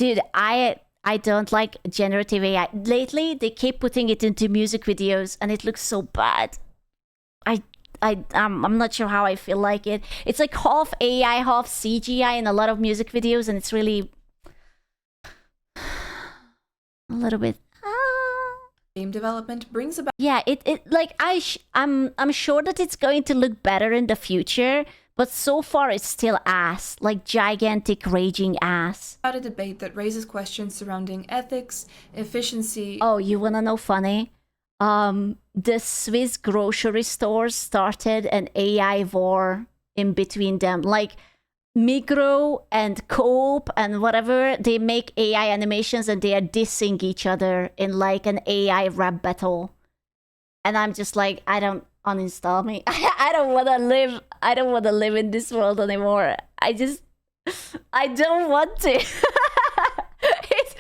Dude, I don't like generative AI. Lately, they keep putting it into music videos, and it looks so bad. I'm not sure how I feel like it. It's like half AI, half CGI in a lot of music videos, and it's really a little bit. Game development brings about. Yeah, it like I'm sure that it's going to look better in the future, but so far it's still ass, like gigantic raging ass. A debate that raises questions surrounding ethics, efficiency. Oh, you wanna know funny? The Swiss grocery stores started an AI war in between them. Like Migros and Coop and whatever, they make AI animations and they are dissing each other in like an AI rap battle. And I'm just like, I don't uninstall me. I don't want to live in this world anymore. I don't want to.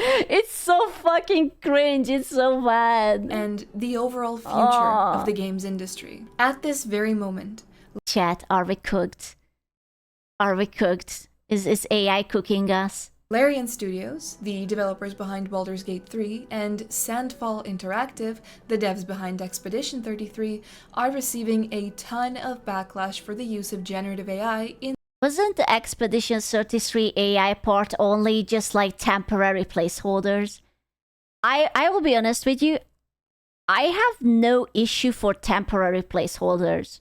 It's so fucking cringe. It's so bad. And the overall future of the games industry. At this very moment. Chat, are we cooked? Are we cooked? Is AI cooking us? Larian Studios, the developers behind Baldur's Gate 3, and Sandfall Interactive, the devs behind Expedition 33, are receiving a ton of backlash for the use of generative AI in. Wasn't the Expedition 33 AI part only just like temporary placeholders? I will be honest with you, I have no issue for temporary placeholders.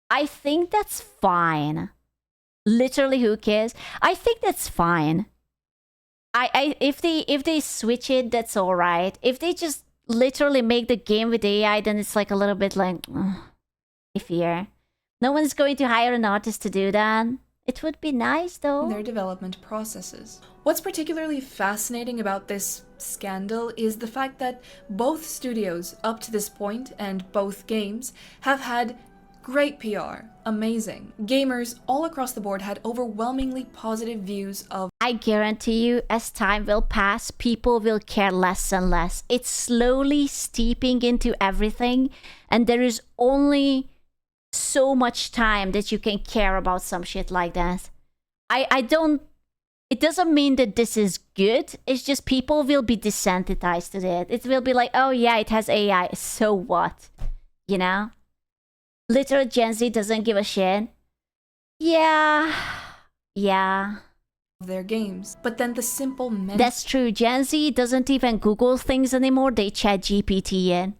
I think that's fine. Literally, who cares? I think that's fine. If they switch it, that's all right. If they just literally make the game with AI, then it's like a little bit like iffier. No one's going to hire an artist to do that. It would be nice though. Their development processes. What's particularly fascinating about this scandal is the fact that both studios up to this point and both games have had great PR. Amazing. Gamers all across the board had overwhelmingly positive views of. I guarantee you, as time will pass, people will care less and less. It's slowly steeping into everything, and there is only so much time that you can care about some shit like that. I don't. It doesn't mean that this is good. It's just people will be desensitized to it. It will be like, oh yeah, it has AI. So what? You know? Literal Gen Z doesn't give a shit. Yeah. Their games. But then the simple That's true. Gen Z doesn't even Google things anymore. They chat GPT in.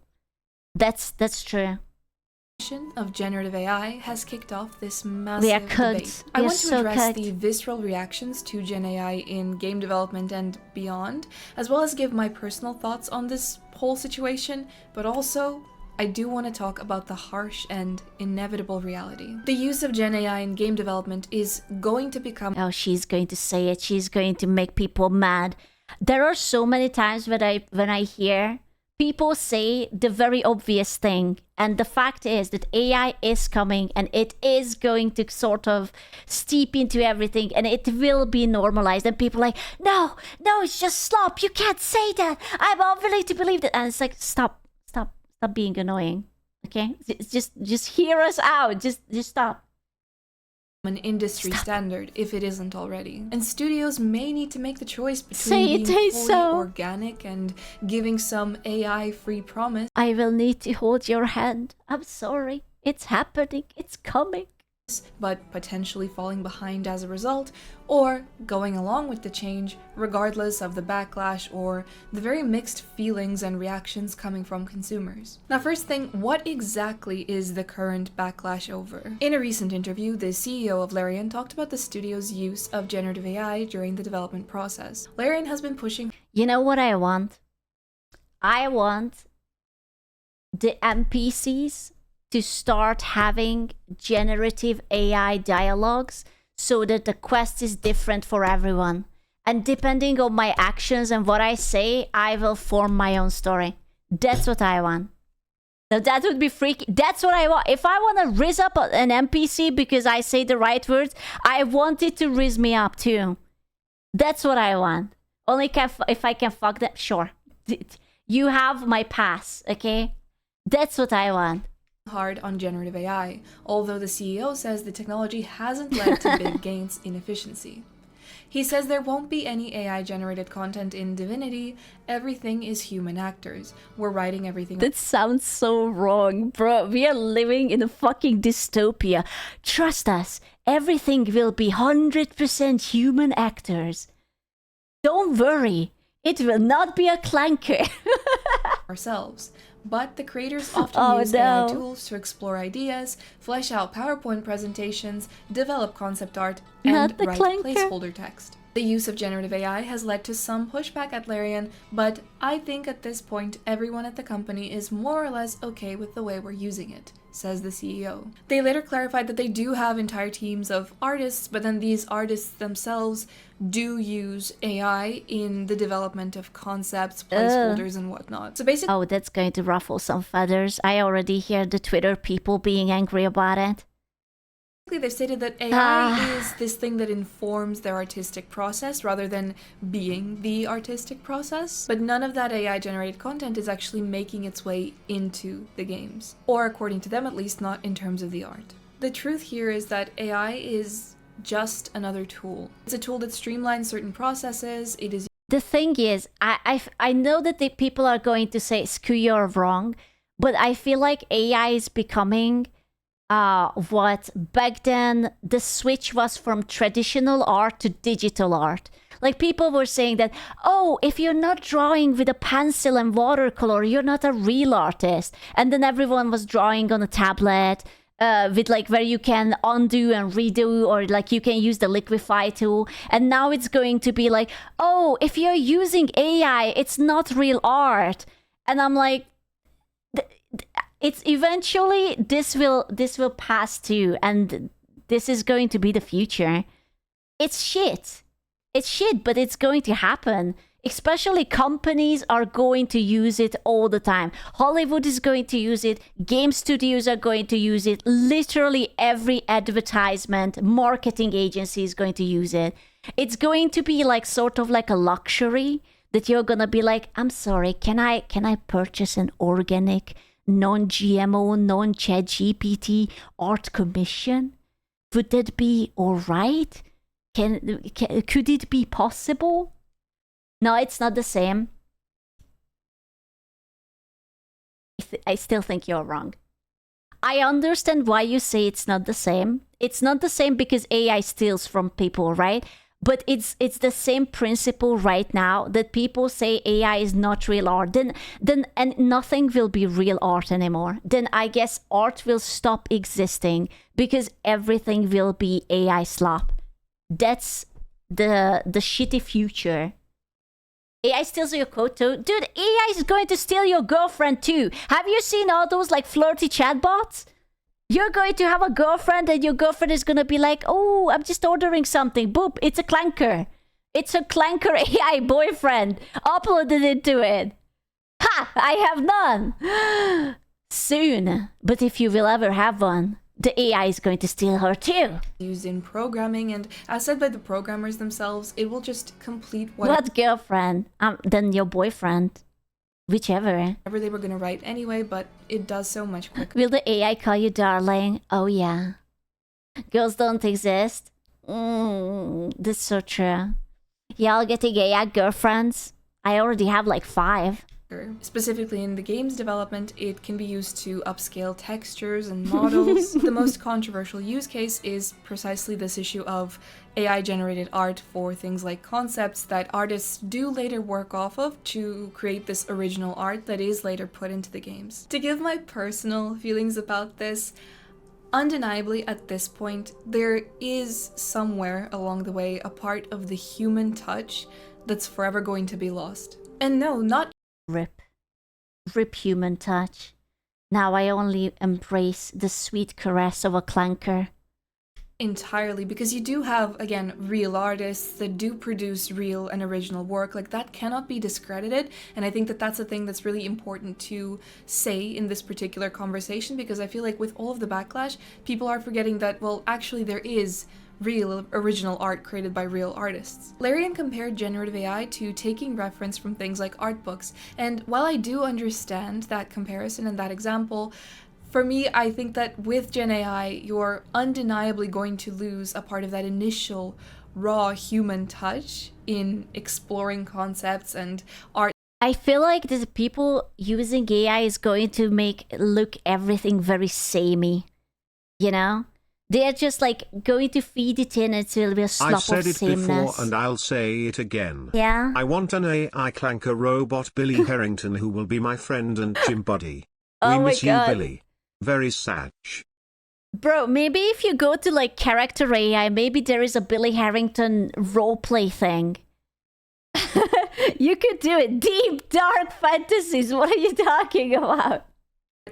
That's true. Of generative AI has kicked off this massive debate. I want to address the visceral reactions to Gen AI in game development and beyond, as well as give my personal thoughts on this whole situation, but also I do want to talk about the harsh and inevitable reality. The use of Gen AI in game development is going to become. Oh, she's going to say it. She's going to make people mad. There are so many times when I hear people say the very obvious thing, and the fact is that AI is coming and it is going to sort of steep into everything and it will be normalized, and people are like, no, it's just slop, you can't say that, I'm unwilling to believe that. And it's like, stop being annoying, okay? Just hear us out, just stop. An industry standard if it isn't already. And studios may need to make the choice between being fully organic and giving some AI-free promise. I will need to hold your hand. I'm sorry. It's happening. It's coming. But potentially falling behind as a result, or going along with the change regardless of the backlash or the very mixed feelings and reactions coming from consumers. Now, first thing, what exactly is the current backlash over? In a recent interview, the CEO of Larian talked about the studio's use of generative AI during the development process. Larian has been pushing. You know what I want? I want the NPCs to start having generative AI dialogues so that the quest is different for everyone. And depending on my actions and what I say, I will form my own story. That's what I want. Now that would be freaky. That's what I want. If I want to rizz up an NPC because I say the right words, I want it to rizz me up too. That's what I want. Only if I can fuck them, sure. You have my pass, okay? That's what I want. Hard on generative AI, although the CEO says the technology hasn't led to big gains in efficiency. He says there won't be any AI-generated content in Divinity. Everything is human actors. We're writing everything. That sounds so wrong, bro. We are living in a fucking dystopia. Trust us, everything will be 100% human actors. Don't worry, it will not be a clanker. Ourselves. But the creators often use AI tools to explore ideas, flesh out PowerPoint presentations, develop concept art, and write placeholder text. The use of generative AI has led to some pushback at Larian, but I think at this point everyone at the company is more or less okay with the way we're using it, says the CEO. They later clarified that they do have entire teams of artists, but then these artists themselves do use AI in the development of concepts, placeholders, and whatnot. So basically, oh, that's going to ruffle some feathers. I already hear the Twitter people being angry about it. They stated that AI is this thing that informs their artistic process rather than being the artistic process. But none of that AI-generated content is actually making its way into the games. Or according to them at least, not in terms of the art. The truth here is that AI is just another tool. It's a tool that streamlines certain processes. It is. The thing is, I know that the people are going to say, screw you're wrong, but I feel like AI is becoming what back then the switch was from traditional art to digital art. Like people were saying that, oh, if you're not drawing with a pencil and watercolor, you're not a real artist. And then everyone was drawing on a tablet with like where you can undo and redo, or like you can use the liquify tool. And now it's going to be like, oh, if you're using AI, it's not real art. And I'm like, it's eventually this will pass too, and this is going to be the future. It's shit, but it's going to happen. Especially companies are going to use it all the time. Hollywood is going to use it. Game studios are going to use it. Literally every advertisement, marketing agency is going to use it. It's going to be like sort of like a luxury that you're gonna be like, I'm sorry, can I purchase an organic, non-GMO, non-ChatGPT art commission? Would that be all right? Could it be possible? No, it's not the same. I still think you're wrong. I understand why you say it's not the same. It's not the same because AI steals from people, right? But it's the same principle right now that people say AI is not real art. Then and nothing will be real art anymore. Then I guess art will stop existing because everything will be AI slop. That's the shitty future. AI steals your coat too? Dude, AI is going to steal your girlfriend too. Have you seen all those like flirty chatbots? You're going to have a girlfriend and your girlfriend is going to be like, oh, I'm just ordering something. Boop, it's a clanker. It's a clanker AI boyfriend. Uploaded into it. Ha! I have none. Soon. But if you will ever have one, the AI is going to steal her too. Used in programming, and as said by the programmers themselves, it will just complete what girlfriend? Then your boyfriend. Whichever. Whatever they were going to write anyway, but it does so much quicker. Will the AI call you darling? Oh yeah. Girls don't exist. That's so true. Y'all getting AI girlfriends? I already have like 5. Specifically in the game's development, it can be used to upscale textures and models. The most controversial use case is precisely this issue of AI-generated art for things like concepts that artists do later work off of to create this original art that is later put into the games. To give my personal feelings about this, undeniably at this point, there is somewhere along the way a part of the human touch that's forever going to be lost. And no, not Rip human touch. Now I only embrace the sweet caress of a clanker. Entirely, because you do have, again, real artists that do produce real and original work. Like, that cannot be discredited, and I think that that's a thing that's really important to say in this particular conversation, because I feel like with all of the backlash, people are forgetting that, well, actually there is real original art created by real artists. Larian compared generative AI to taking reference from things like art books, and while I do understand that comparison and that example, For me, I think that with Gen AI, you're undeniably going to lose a part of that initial raw human touch in exploring concepts and art. I feel like the people using AI is going to make look everything very samey, you know? They're just like going to feed it in and it will be a slop I of said it sameness. before and I'll say it again. Yeah? I want an AI clanker robot Billy Harrington who will be my friend and gym buddy. Oh We my miss you, God. Billy. Very sad. Bro, maybe if you go to like character AI, maybe there is a Billy Harrington roleplay thing. You could do it. Deep, dark fantasies. What are you talking about?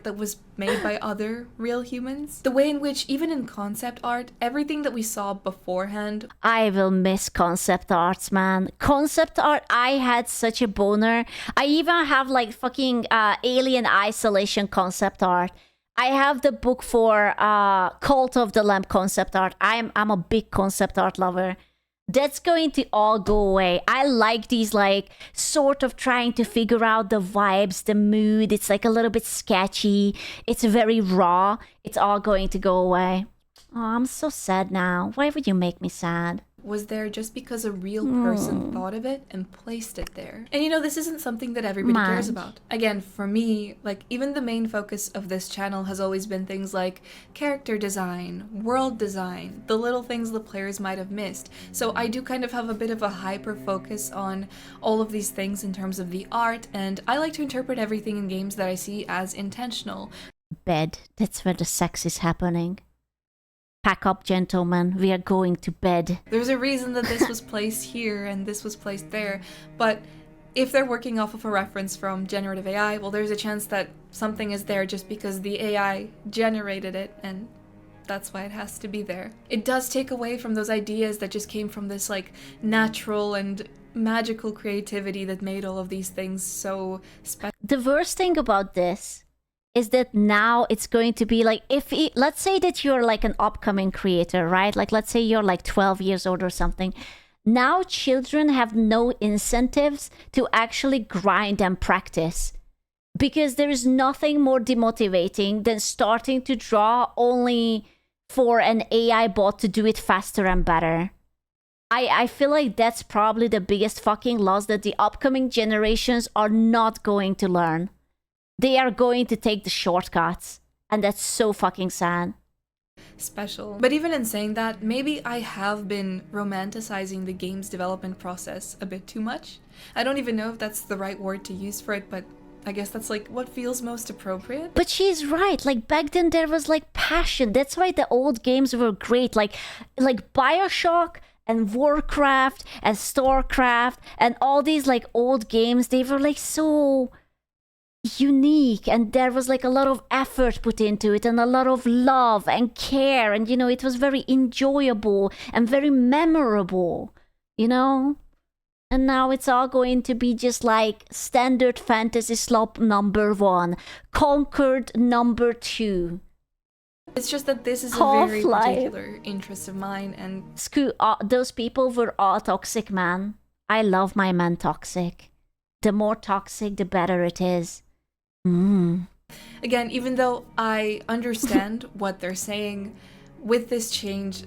That was made by other real humans. The way in which, even in concept art, everything that we saw beforehand. I will miss concept arts, man. Concept art, I had such a boner. I even have like fucking Alien Isolation concept art. I have the book for Cult of the Lamb concept art. I'm a big concept art lover. That's going to all go away. I like these like sort of trying to figure out the vibes, the mood. It's like a little bit sketchy. It's very raw. It's all going to go away. Oh, I'm so sad now. Why would you make me sad? Was there just because a real person thought of it and placed it there. And you know, this isn't something that everybody cares about. Again, for me, like even the main focus of this channel has always been things like character design, world design, the little things the players might have missed. So I do kind of have a bit of a hyper focus on all of these things in terms of the art, and I like to interpret everything in games that I see as intentional. Bed. That's where the sex is happening. Pack up, gentlemen. We are going to bed. There's a reason that this was placed here and this was placed there, but if they're working off of a reference from generative AI, well, there's a chance that something is there just because the AI generated it, and that's why it has to be there. It does take away from those ideas that just came from this like natural and magical creativity that made all of these things so special. The worst thing about this is that now it's going to be like, let's say that you're like an upcoming creator, right? Like, let's say you're like 12 years old or something. Now children have no incentives to actually grind and practice, because there is nothing more demotivating than starting to draw only for an AI bot to do it faster and better. I feel like that's probably the biggest fucking loss that the upcoming generations are not going to learn. They are going to take the shortcuts, and that's so fucking sad. Special. But even in saying that, maybe I have been romanticizing the game's development process a bit too much. I don't even know if that's the right word to use for it, but I guess that's like what feels most appropriate. But she's right. Like back then there was like passion. That's why the old games were great. Like BioShock and Warcraft and StarCraft and all these like old games, they were like so unique, and there was like a lot of effort put into it and a lot of love and care, and you know, it was very enjoyable and very memorable, you know. And now it's all going to be just like standard fantasy slop number 1, Conquered number 2. It's just that this is a very particular interest of mine, and screw those people were all toxic, man. I love my man toxic. The more toxic, the better it is. Again, even though I understand what they're saying, with this change,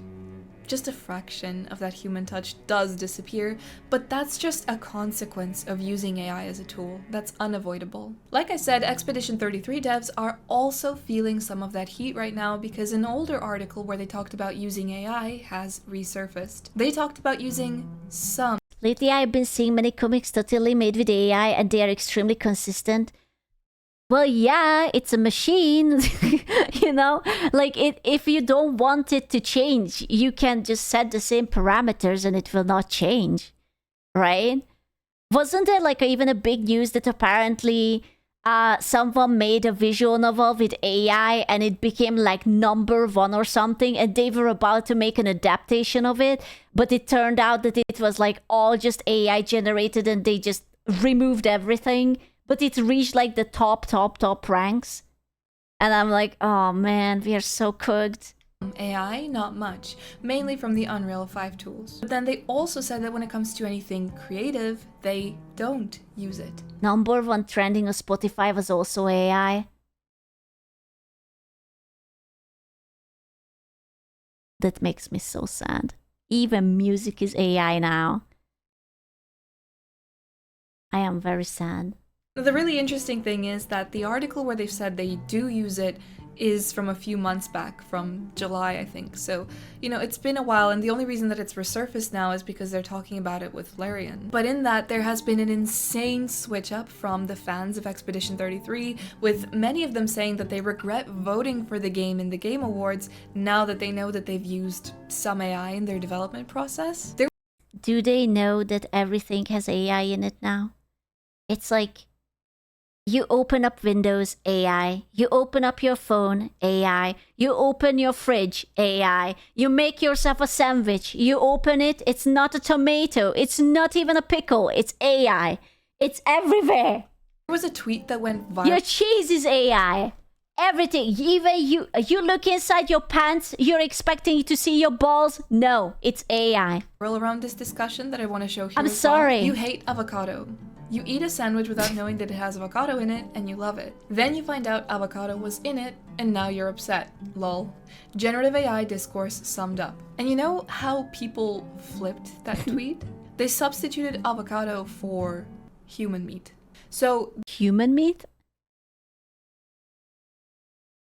just a fraction of that human touch does disappear, but that's just a consequence of using AI as a tool. That's unavoidable. Like I said, Expedition 33 devs are also feeling some of that heat right now because an older article where they talked about using AI has resurfaced. They talked about using some. Lately, I've been seeing many comics totally made with AI, and they are extremely consistent. Well, yeah, it's a machine, you know? Like, if you don't want it to change, you can just set the same parameters and it will not change, right? Wasn't there, like, even a big news that apparently someone made a visual novel with AI and it became, like, number 1 or something, and they were about to make an adaptation of it, but it turned out that it was, like, all just AI generated and they just removed everything? But it reached like the top ranks. And I'm like, oh man, we are so cooked. AI, not much, mainly from the Unreal 5 tools. But then they also said that when it comes to anything creative, they don't use it. Number 1 trending on Spotify was also AI. That makes me so sad. Even music is AI now. I am very sad. The really interesting thing is that the article where they've said they do use it is from a few months back, from July, I think. So, you know, it's been a while, and the only reason that it's resurfaced now is because they're talking about it with Larian. But in that, there has been an insane switch up from the fans of Expedition 33, with many of them saying that they regret voting for the game in the Game Awards now that they know that they've used some AI in their development process. Do they know that everything has AI in it now? It's like, you open up Windows, AI. You open up your phone, AI. You open your fridge, AI. You make yourself a sandwich. You open it, it's not a tomato. It's not even a pickle. It's AI. It's everywhere. There was a tweet that went viral. Your cheese is AI. Everything. Even you look inside your pants, you're expecting to see your balls. No, it's AI. Around this discussion that I want to show here. I'm sorry. You hate avocado. You eat a sandwich without knowing that it has avocado in it, and you love it. Then you find out avocado was in it, and now you're upset. Lol. Generative AI discourse summed up. And you know how people flipped that tweet? They substituted avocado for human meat. So human meat?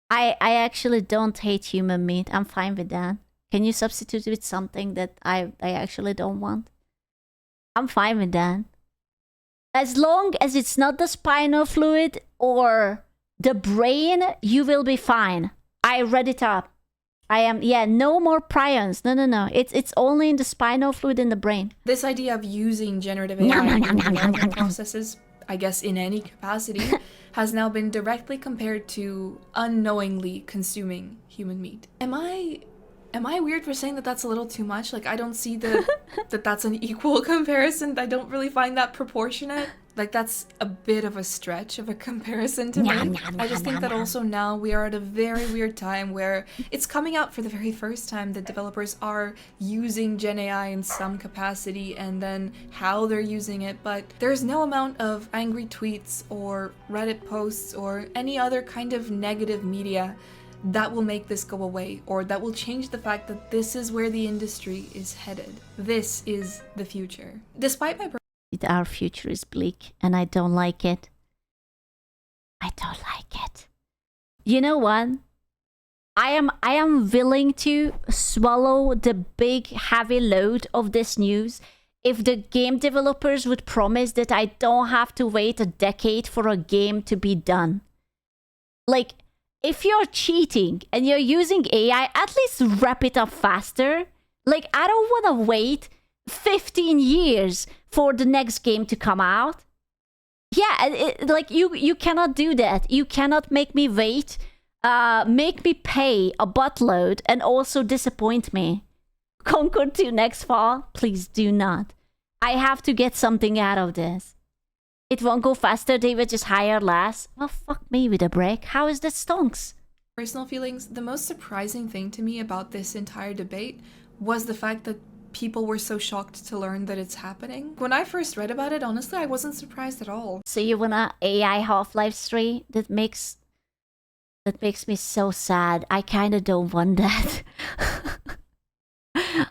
I actually don't hate human meat. I'm fine with that. Can you substitute it with something that I actually don't want? I'm fine with that. As long as it's not the spinal fluid or the brain, you will be fine. I read it up. No more prions. No. It's only in the spinal fluid in the brain. This idea of using generative AI in development processes, I guess in any capacity, has now been directly compared to unknowingly consuming human meat. Am I weird for saying that that's a little too much? Like, I don't see that's an equal comparison. I don't really find that proportionate. Like, that's a bit of a stretch of a comparison to make. I just think that also now we are at a very weird time where it's coming out for the very first time that developers are using Gen AI in some capacity and then how they're using it, but there's no amount of angry tweets or Reddit posts or any other kind of negative media that will make this go away, or that will change the fact that this is where the industry is headed. This is the future. Despite my our future is bleak, and I don't like it. I don't like it. You know what? I am willing to swallow the big heavy load of this news if the game developers would promise that I don't have to wait a decade for a game to be done. Like, if you're cheating and you're using AI, at least wrap it up faster. Like, I don't want to wait 15 years for the next game to come out. Yeah, like, you cannot do that. You cannot make me wait, make me pay a buttload, and also disappoint me. Concord 2 next fall? Please do not. I have to get something out of this. It won't go faster, they will just hire less. Well, fuck me with a break. How is that stonks? Personal feelings, the most surprising thing to me about this entire debate was the fact that people were so shocked to learn that it's happening. When I first read about it, honestly, I wasn't surprised at all. So you want a AI Half-Life 3? That makes me so sad. I kind of don't want that.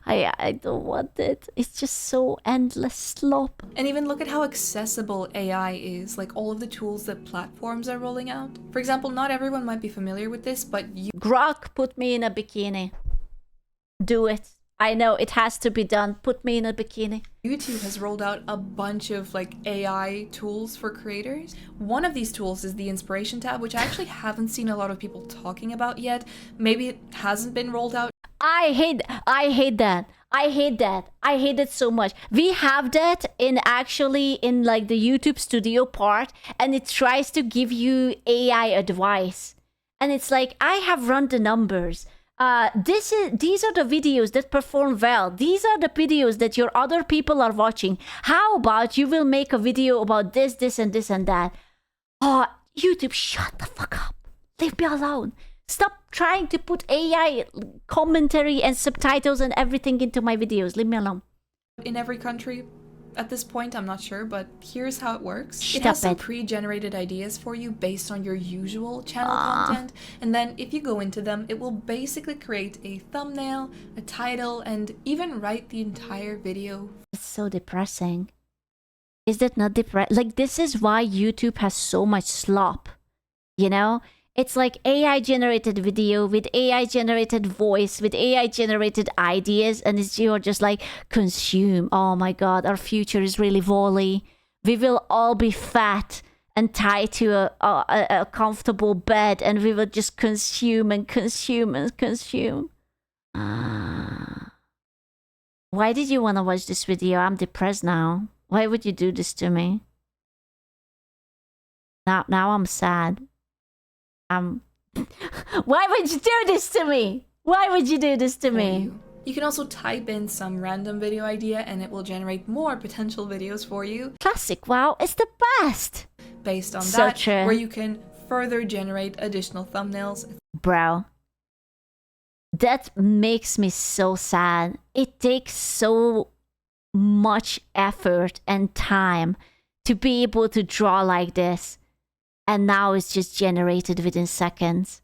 I don't want it. It's just so endless slop. And even look at how accessible AI is, like all of the tools that platforms are rolling out. For example, not everyone might be familiar with this, but Grok, put me in a bikini. Do it. I know it has to be done. Put me in a bikini. YouTube has rolled out a bunch of like AI tools for creators. One of these tools is the inspiration tab, which I actually haven't seen a lot of people talking about yet. Maybe it hasn't been rolled out. I hate that. I hate it so much. We have that in like the YouTube studio part, and it tries to give you AI advice. And it's like, I have run the numbers. These are the videos that perform well. These are the videos that your other people are watching. How about you will make a video about this, this, and this, and that? Oh, YouTube, shut the fuck up. Leave me alone. Stop trying to put AI commentary and subtitles and everything into my videos. Leave me alone. In every country, at this point, I'm not sure, but here's how it works. It Stop has some it. pre-generated ideas for you based on your usual channel content, and then if you go into them, it will basically create a thumbnail, a title, and even write the entire video. It's so depressing. Is that not depressing? Like, this is why YouTube has so much slop. You know? It's like AI generated video with AI generated voice with AI generated ideas, and you're just like, consume. Oh my god, our future is really volley. We will all be fat and tied to a comfortable bed, and we will just consume and consume and consume. Why did you want to watch this video? I'm depressed now. Why would you do this to me? Now I'm sad. Why would you do this to me? Why would you do this to me? You can also type in some random video idea and it will generate more potential videos for you. Classic, wow, it's the best. Based on So that, true. where you can further generate additional thumbnails. Bro, that makes me so sad. It takes so much effort and time to be able to draw like this. And now it's just generated within seconds.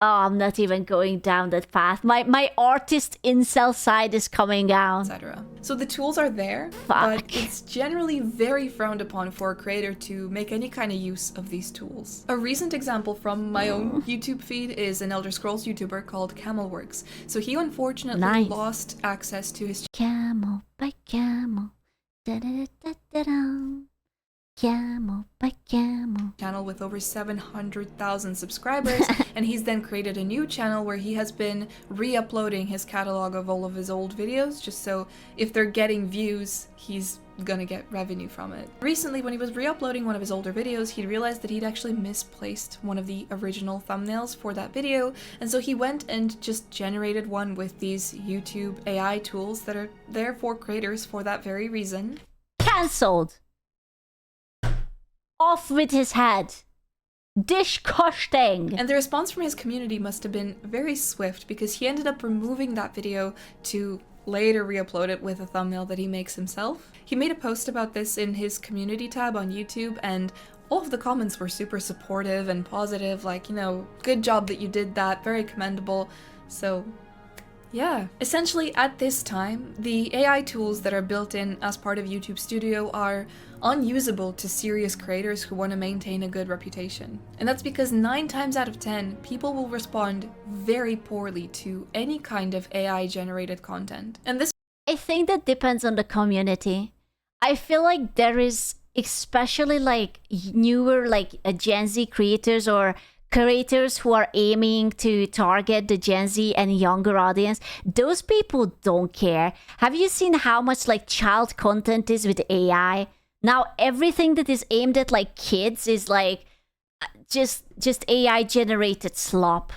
Oh, I'm not even going down that path. My artist incel side is coming out. Etc. So the tools are there, Fuck. but it's generally very frowned upon for a creator to make any kind of use of these tools. A recent example from my own YouTube feed is an Elder Scrolls YouTuber called Camelworks. So he unfortunately Nice. lost access to his Camel by camel. Da-da-da-da-da-da. Camel by camel. channel with over 700,000 subscribers, and he's then created a new channel where he has been re-uploading his catalog of all of his old videos, just so if they're getting views, he's gonna get revenue from it. Recently, when he was re-uploading one of his older videos, he realized that he'd actually misplaced one of the original thumbnails for that video, and so he went and just generated one with these YouTube AI tools that are there for creators for that very reason. Cancelled. Off with his head. Disgusting. And the response from his community must have been very swift, because he ended up removing that video to later re-upload it with a thumbnail that he makes himself. He made a post about this in his community tab on YouTube, and all of the comments were super supportive and positive, like, you know, good job that you did that, very commendable. So yeah. Essentially, at this time, the AI tools that are built in as part of YouTube Studio are unusable to serious creators who want to maintain a good reputation. And that's because 9 times out of 10, people will respond very poorly to any kind of AI-generated content. And this I think that depends on the community. I feel like there is, especially like newer like Gen Z creators or creators who are aiming to target the Gen Z and younger audience, those people don't care. Have you seen how much like child content is with AI? Now everything that is aimed at like kids is like just AI generated slop.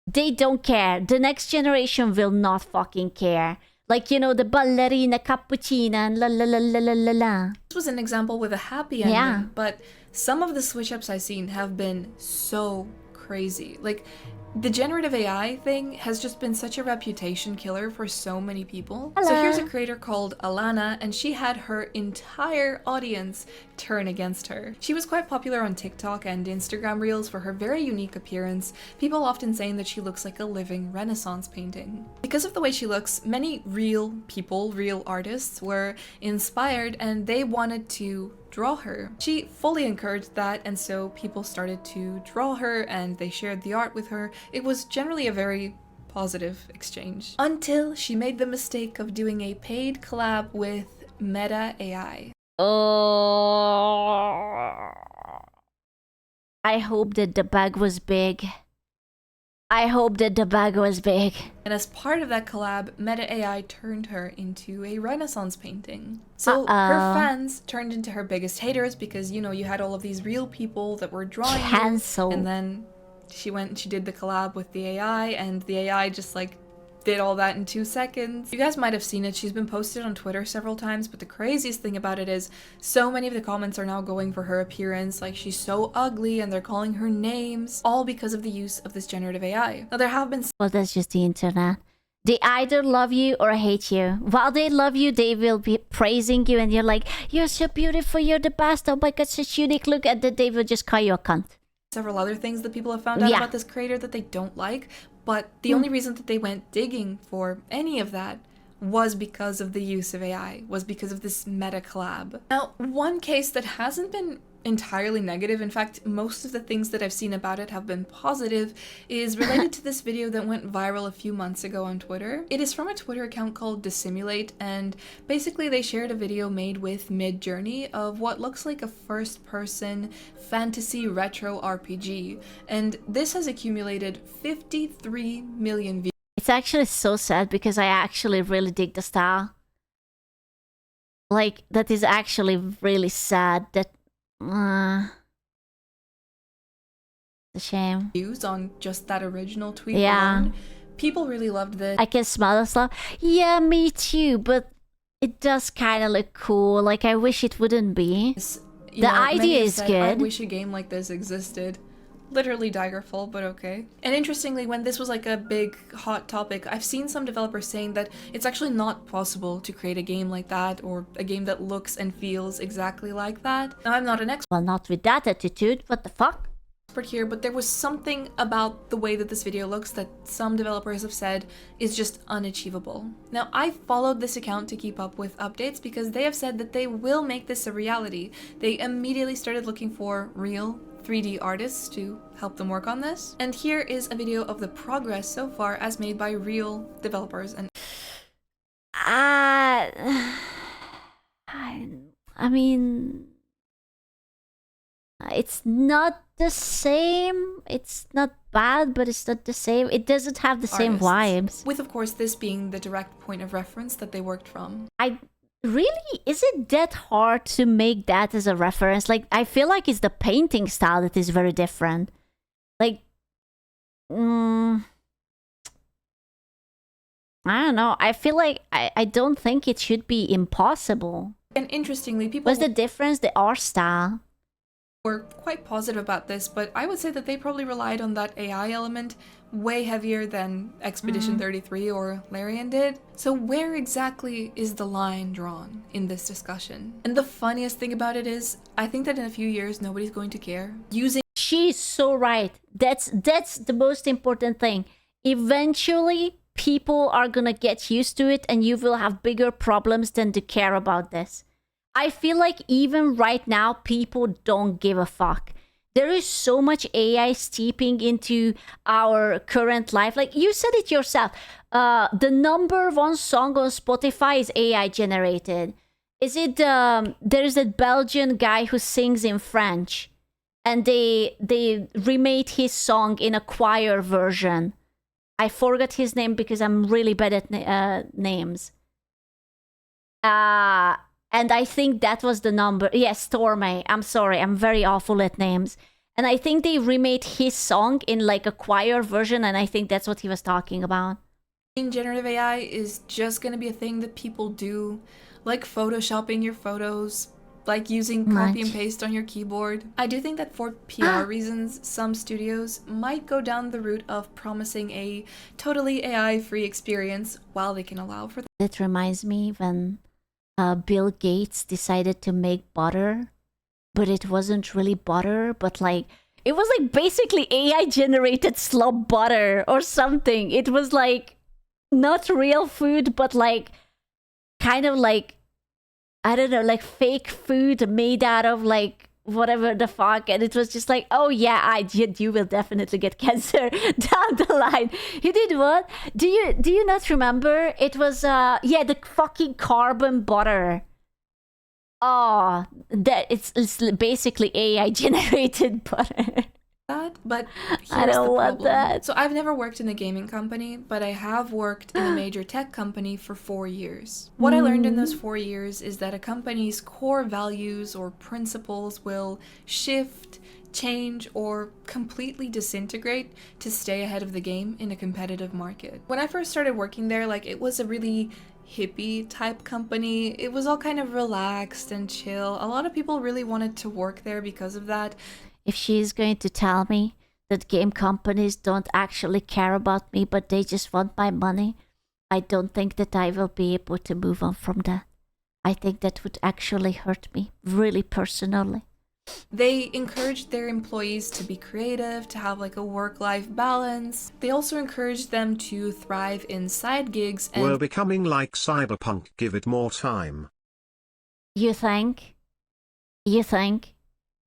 They don't care. The next generation will not fucking care. Like, you know, the ballerina cappuccina and la la la la la la la. This was an example with a happy ending, Yeah. but some of the switch-ups I've seen have been so crazy. Like, the generative AI thing has just been such a reputation killer for so many people. So here's a creator called Alana, and she had her entire audience turn against her. She was quite popular on TikTok and Instagram Reels for her very unique appearance, people often saying that she looks like a living Renaissance painting. Because of the way she looks, many real people, real artists, were inspired and they wanted to draw her. She fully encouraged that, and so people started to draw her and they shared the art with her. It was generally a very positive exchange. Until she made the mistake of doing a paid collab with Meta AI. Oh, I hope that the bag was big. I hope that the bag was big. And as part of that collab, Meta AI turned her into a Renaissance painting. So her fans turned into her biggest haters because, you know, you had all of these real people that were drawing Cancelled. you, and then she went and she did the collab with the AI, and the AI just like did all that in 2 seconds. You guys might have seen it. She's been posted on Twitter several times, but the craziest thing about it is so many of the comments are now going for her appearance, like she's so ugly, and they're calling her names, all because of the use of this generative AI. Now there have been Well, that's just the internet. They either love you or hate you. While they love you, they will be praising you, and you're like, "You're so beautiful, you're the best, oh my god, such unique look," and then they will just call you a cunt. Several other things that people have found out Yeah. about this creator that they don't like, but the only reason that they went digging for any of that was because of the use of AI, was because of this meta collab. Now, one case that hasn't been entirely negative, in fact, most of the things that I've seen about it have been positive, is related to this video that went viral a few months ago on Twitter. It is from a Twitter account called Dissimulate, and basically they shared a video made with Midjourney of what looks like a first-person fantasy retro RPG, and this has accumulated 53 million views. It's actually so sad because I actually really dig the style. Like, that is actually really sad that... it's a shame. Views on just that original tweet Yeah. alone. People really loved this. I can smell the stuff. Yeah, me too, but it does kind of look cool. Like, I wish it wouldn't be. You The know, many idea have is said, good. I wish a game like this existed. Literally Daggerfall, but okay. And interestingly, when this was like a big hot topic, I've seen some developers saying that it's actually not possible to create a game like that, or a game that looks and feels exactly like that. Now, I'm not an Well, not with that attitude. What the fuck? expert here, but there was something about the way that this video looks that some developers have said is just unachievable. Now, I followed this account to keep up with updates because they have said that they will make this a reality. They immediately started looking for real 3D artists to help them work on this. And here is a video of the progress so far as made by real developers. And I mean, it's not the same. It's not bad, but it's not the same. It doesn't have the same vibes. with, of course, this being the direct point of reference that they worked from. Is it that hard to make that as a reference? Like, I feel like it's the painting style that is very different. Like, I don't know. I feel like I don't think it should be impossible. And interestingly, people What's the difference? The art style. were quite positive about this, but I would say that they probably relied on that AI element way heavier than Expedition 33 or Larian did. So where exactly is the line drawn in this discussion? And the funniest thing about it is, I think that in a few years, nobody's going to care. She's so right. That's the most important thing. Eventually, people are gonna get used to it and you will have bigger problems than to care about this. I feel like even right now, people don't give a fuck. There is so much AI steeping into our current life. Like, you said it yourself. The #1 song on Spotify is AI generated. Is it, there's a Belgian guy who sings in French. And they remade his song in a choir version. I forgot his name because I'm really bad at names. And I think that was the number. Yes, Stormy. I'm sorry. I'm very awful at names. And I think they remade his song in like a choir version, and I think that's what he was talking about. Generative AI is just going to be a thing that people do, like photoshopping your photos, like using copy and paste on your keyboard. I do think that for PR reasons, some studios might go down the route of promising a totally AI-free experience while they can allow for that. It reminds me when Bill Gates decided to make butter, but it wasn't really butter, but like, it was like basically AI generated slop butter or something. It was like not real food, but like kind of like, I don't know, like fake food made out of like whatever the fuck. And it was just like, oh yeah, you will definitely get cancer down the line. You did what? Do you not remember? It was yeah, the fucking carbon butter. Oh, that it's basically AI generated butter. But I here's don't the want problem. that. So I've never worked in a gaming company, but I have worked in a major tech company for 4 years. What I learned in those 4 years is that a company's core values or principles will shift, change, or completely disintegrate to stay ahead of the game in a competitive market. When I first started working there, like, it was a really hippie type company. It was all kind of relaxed and chill. A lot of people really wanted to work there because of that. If she's going to tell me that game companies don't actually care about me, but they just want my money, I don't think that I will be able to move on from that. I think that would actually hurt me, really personally. They encouraged their employees to be creative, to have like a work-life balance. They also encouraged them to thrive in side gigs and We're becoming like cyberpunk, give it more time. You think? You think?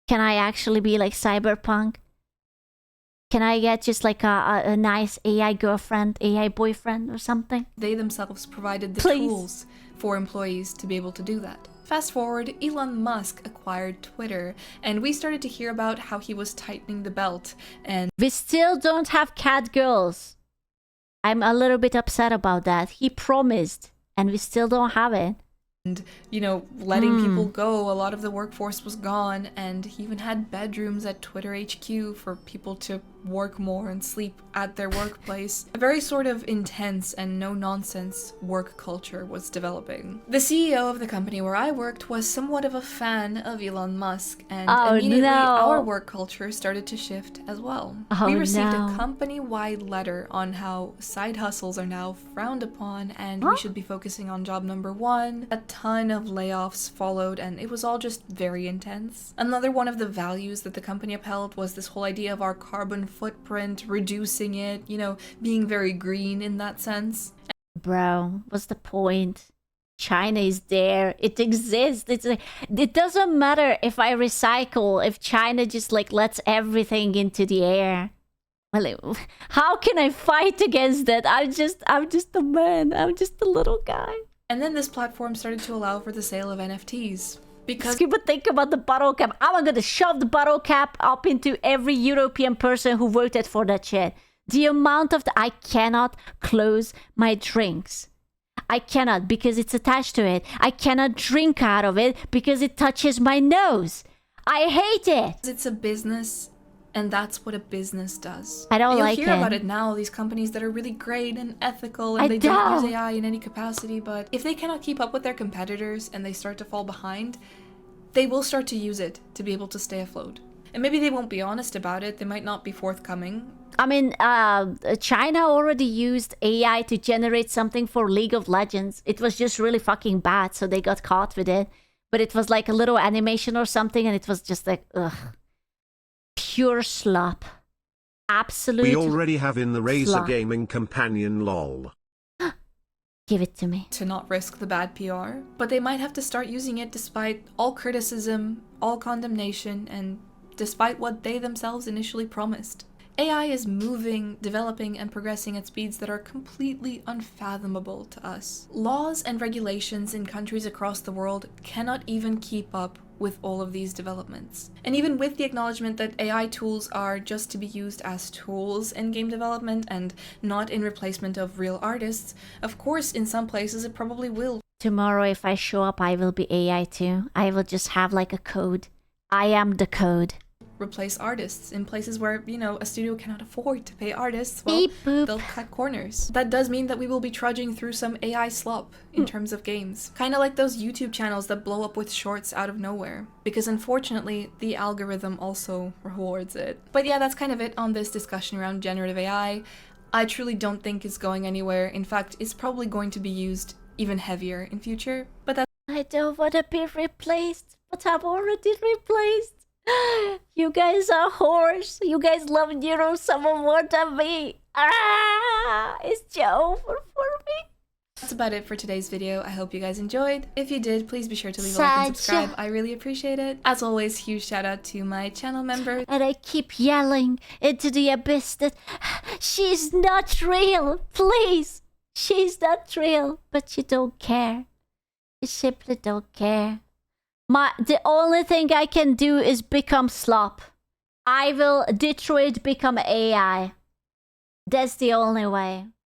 Can I actually be like cyberpunk? Can I get just like a nice AI girlfriend, AI boyfriend or something? they themselves provided the Please. tools for employees to be able to do that. Fast forward, Elon Musk acquired Twitter, and we started to hear about how he was tightening the belt and We still don't have cat girls. I'm a little bit upset about that. He promised, and we still don't have it. you know, letting people go. A lot of the workforce was gone, and he even had bedrooms at Twitter HQ for people to work more and sleep at their workplace. A very sort of intense and no-nonsense work culture was developing. The CEO of the company where I worked was somewhat of a fan of Elon Musk, and immediately our work culture started to shift as well. We received a company-wide letter on how side hustles are now frowned upon, and we should be focusing on job number one. A ton of layoffs followed, and it was all just very intense. Another one of the values that the company upheld was this whole idea of our carbon footprint, reducing it, you know, being very green in that sense. Bro, what's the point? China is there. It exists. It doesn't matter if I recycle, if China just like lets everything into the air. Well, how can I fight against that? I'm just a man. I'm just a little guy. And then this platform started to allow for the sale of NFTs. Because But think about the bottle cap. I'm gonna shove the bottle cap up into every European person who voted for that shit. The amount of I cannot close my drinks. I cannot because it's attached to it. I cannot drink out of it because it touches my nose. I hate it. it's a business, and that's what a business does. I don't You'll like hear it. about it now, these companies that are really great and ethical, I and they don't use don't. AI in any capacity, but if they cannot keep up with their competitors and they start to fall behind, they will start to use it to be able to stay afloat. And maybe they won't be honest about it, they might not be forthcoming. I mean, China already used AI to generate something for League of Legends. It was just really fucking bad, so they got caught with it. But it was like a little animation or something, and it was just like, ugh. Pure slop. Absolute. We already have in the Razer slop. Gaming Companion lol. Give it to me. To not risk the bad PR, but they might have to start using it despite all criticism, all condemnation, and despite what they themselves initially promised. AI is moving, developing, and progressing at speeds that are completely unfathomable to us. Laws and regulations in countries across the world cannot even keep up with all of these developments. And even with the acknowledgement that AI tools are just to be used as tools in game development and not in replacement of real artists, of course in some places it probably will Tomorrow, if I show up, I will be AI too. I will just have like a code. I am the code. replace artists in places where, you know, a studio cannot afford to pay artists. Well, Beep boop. they'll cut corners. That does mean that we will be trudging through some AI slop in terms of games. Kind of like those YouTube channels that blow up with shorts out of nowhere. Because unfortunately, the algorithm also rewards it. But yeah, that's kind of it on this discussion around generative AI. I truly don't think it's going anywhere. In fact, it's probably going to be used even heavier in future. But that's I don't want to be replaced, but I'm already replaced. You guys are whores. You guys love Nero someone more than me. It's over for me. That's about it for today's video. I hope you guys enjoyed. If you did, please be sure to leave a like and subscribe. I really appreciate it. As always, huge shout out to my channel members. And I keep yelling into the abyss that she's not real. Please. She's not real. But you don't care. You simply don't care. The only thing I can do is become slop. I will Detroit become AI. That's the only way.